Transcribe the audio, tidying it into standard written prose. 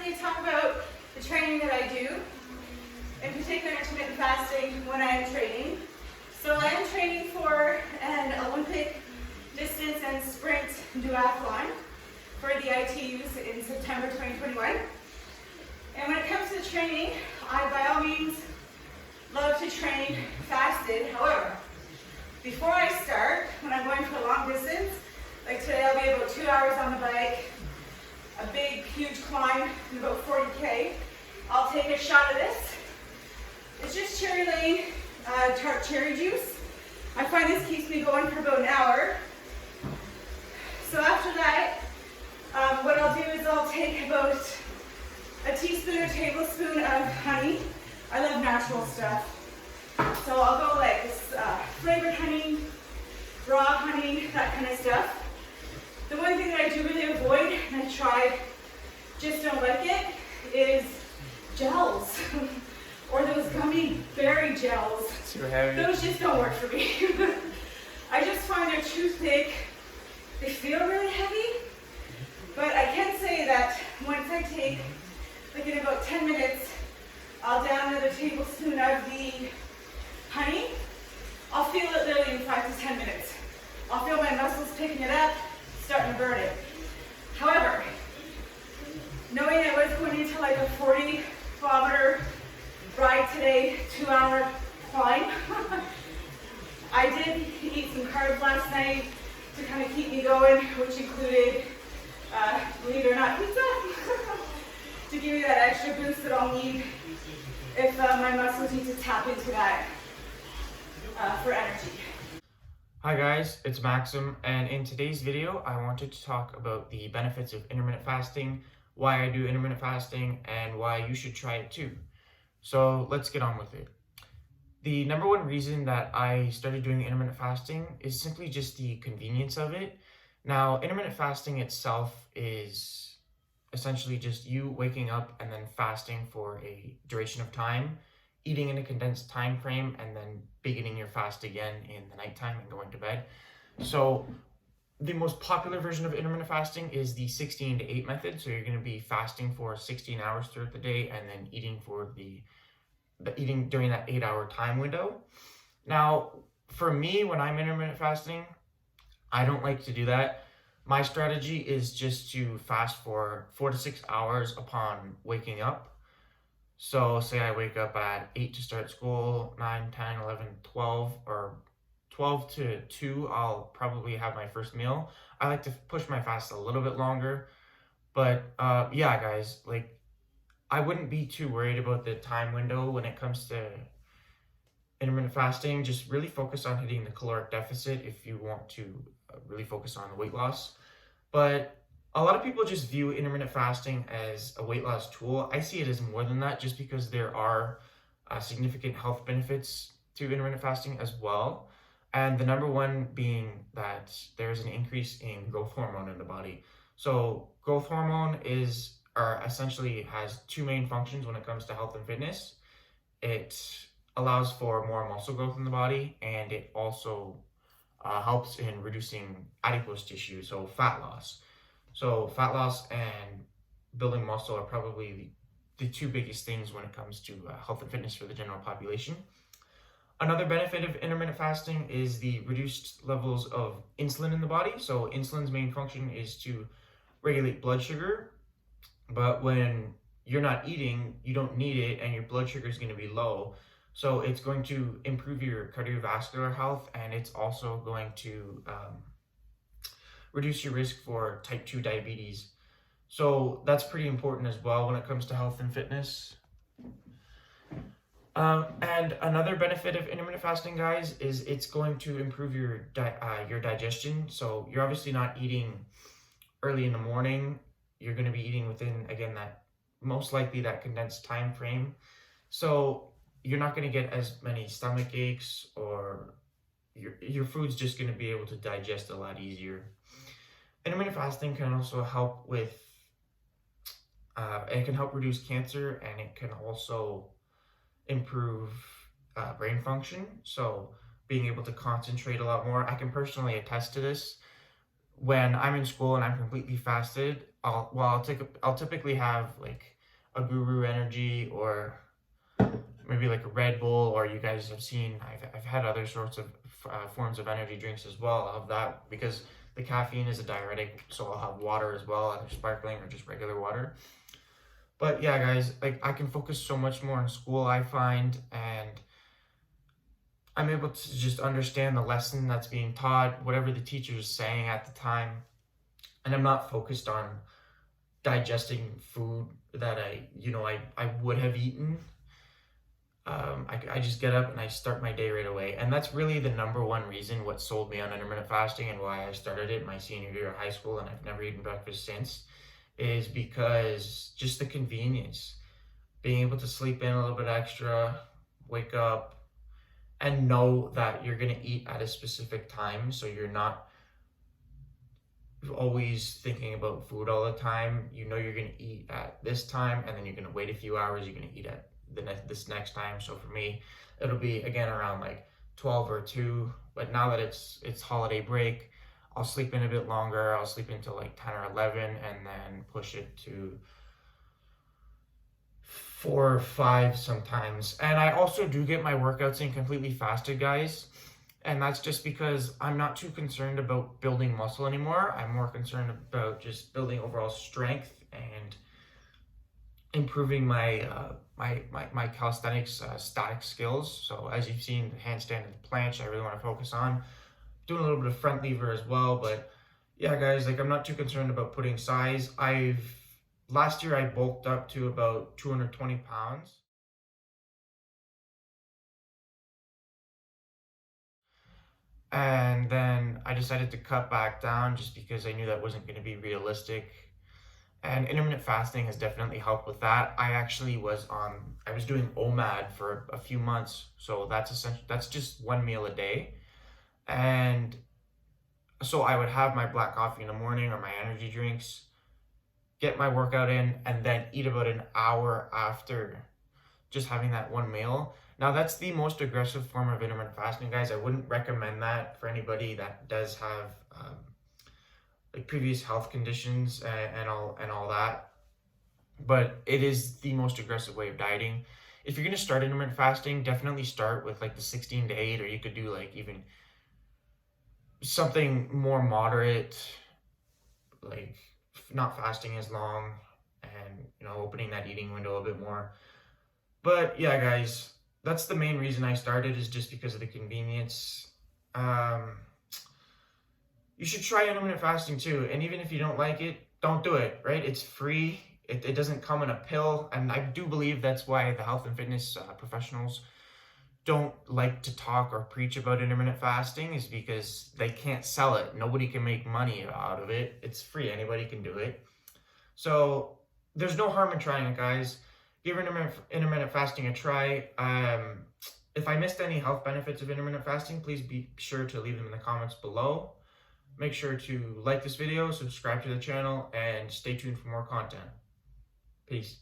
quickly talk about the training that I do, in particular intermittent fasting when I am training. So I am training for an Olympic distance and sprint duathlon for the ITUs in September 2021. And when it comes to training, I by all means love to train fasted. However, before I start, when I'm going for a long distance, like today I'll be about 2 hours on the bike, a big, huge climb, in about 40K. I'll take a shot of this. It's just cherry lane tart cherry juice. I find this keeps me going for about an hour. So after that, what I'll do is I'll take about a teaspoon or tablespoon of honey. I love natural stuff. So I'll go like this flavored honey, raw honey, that kind of stuff. The one thing that I do really avoid, and I tried, just don't like it, is gels. Or those gummy berry gels. Too heavy. Those just don't work for me. I just find they're too thick. They feel really heavy. But I can say that once I take, like in about 10 minutes, I'll down another tablespoon of the honey. I'll feel it literally in 5 to 10 minutes. I'll feel my muscles picking it up, starting to burn it. However, knowing I was going into like a 40-kilometer ride today, 2-hour climb, I did eat some carbs last night to kind of keep me going, which included, believe it or not, pizza, to give me that extra boost that I'll need if my muscles need to tap into that for energy. Hi guys, it's Maxim, and in today's video I wanted to talk about the benefits of intermittent fasting, why I do intermittent fasting, and why you should try it too. So let's get on with it. The number one reason that I started doing intermittent fasting is simply just the convenience of it. Now, intermittent fasting itself is essentially just you waking up and then fasting for a duration of time, eating in a condensed time frame, and then beginning your fast again in the nighttime and going to bed. So the most popular version of intermittent fasting is the 16 to 8 method. So you're going to be fasting for 16 hours throughout the day and then eating for the eating during that 8-hour time window. Now, for me, when I'm intermittent fasting, I don't like to do that. My strategy is just to fast for 4 to 6 hours upon waking up. So say I wake up at 8 to start school, 9, 10, 11, 12, or 12 to 2, I'll probably have my first meal. I like to push my fast a little bit longer. But yeah, guys, like, I wouldn't be too worried about the time window when it comes to intermittent fasting. Just really focus on hitting the caloric deficit if you want to really focus on the weight loss. But a lot of people just view intermittent fasting as a weight loss tool. I see it as more than that, just because there are significant health benefits to intermittent fasting as well. And the number one being that there's an increase in growth hormone in the body. So growth hormone essentially has two main functions when it comes to health and fitness. It allows for more muscle growth in the body, and it also helps in reducing adipose tissue, so fat loss. So fat loss and building muscle are probably the two biggest things when it comes to health and fitness for the general population. Another benefit of intermittent fasting is the reduced levels of insulin in the body. So insulin's main function is to regulate blood sugar, but when you're not eating, you don't need it, and your blood sugar is going to be low. So it's going to improve your cardiovascular health, and it's also going to reduce your risk for type 2 diabetes. So that's pretty important as well when it comes to health and fitness. And another benefit of intermittent fasting, guys, is it's going to improve your digestion. So you're obviously not eating early in the morning. You're going to be eating within, again, that most likely that condensed time frame. So you're not going to get as many stomach aches, or your food's just going to be able to digest a lot easier. Intermittent fasting can also help with, it can help reduce cancer, and it can also improve brain function. So being able to concentrate a lot more. I can personally attest to this. When I'm in school and I'm completely fasted, I'll typically have like a Guru Energy or maybe like a Red Bull, or you guys have seen, I've had other sorts of forms of energy drinks as well of that, because the caffeine is a diuretic, so I'll have water as well, either sparkling or just regular water. But yeah, guys, like I can focus so much more in school, I find, and I'm able to just understand the lesson that's being taught, whatever the teacher is saying at the time, and I'm not focused on digesting food that I would have eaten. I just get up and I start my day right away. And that's really the number one reason what sold me on intermittent fasting and why I started it my senior year of high school, and I've never eaten breakfast since, is because just the convenience. Being able to sleep in a little bit extra, wake up, and know that you're going to eat at a specific time, so you're not always thinking about food all the time. You know you're going to eat at this time, and then you're going to wait a few hours, you're going to eat at this next time. So for me, it'll be again around like 12 or 2, but now that it's holiday break, I'll sleep in a bit longer. I'll sleep until like 10 or 11 and then push it to 4 or 5 sometimes. And I also do get my workouts in completely fasted, guys. And that's just because I'm not too concerned about building muscle anymore. I'm more concerned about just building overall strength and improving my my calisthenics static skills. So as you've seen, handstand and planche, I really want to focus on. Doing a little bit of front lever as well. But yeah, guys, like I'm not too concerned about putting size. Last year I bulked up to about 220 pounds. And then I decided to cut back down just because I knew that wasn't going to be realistic. And intermittent fasting has definitely helped with that. I was doing OMAD for a few months, so that's just one meal a day. And so I would have my black coffee in the morning or my energy drinks, get my workout in, and then eat about an hour after just having that one meal. Now that's the most aggressive form of intermittent fasting, guys. I wouldn't recommend that for anybody that does have like previous health conditions and all that. But it is the most aggressive way of dieting. If you're gonna start intermittent fasting, definitely start with like the 16 to 8, or you could do like even something more moderate, like not fasting as long, and opening that eating window a bit more. But yeah, guys, that's the main reason I started, is just because of the convenience. You should try intermittent fasting too, and even if you don't like it, don't do it, right? It's free. It doesn't come in a pill, and I do believe that's why the health and fitness professionals don't like to talk or preach about intermittent fasting, is because they can't sell it. Nobody can make money out of it. It's free. Anybody can do it. So there's no harm in trying it, guys. Give intermittent fasting a try. If I missed any health benefits of intermittent fasting, please be sure to leave them in the comments below. Make sure to like this video, subscribe to the channel, and stay tuned for more content. Peace.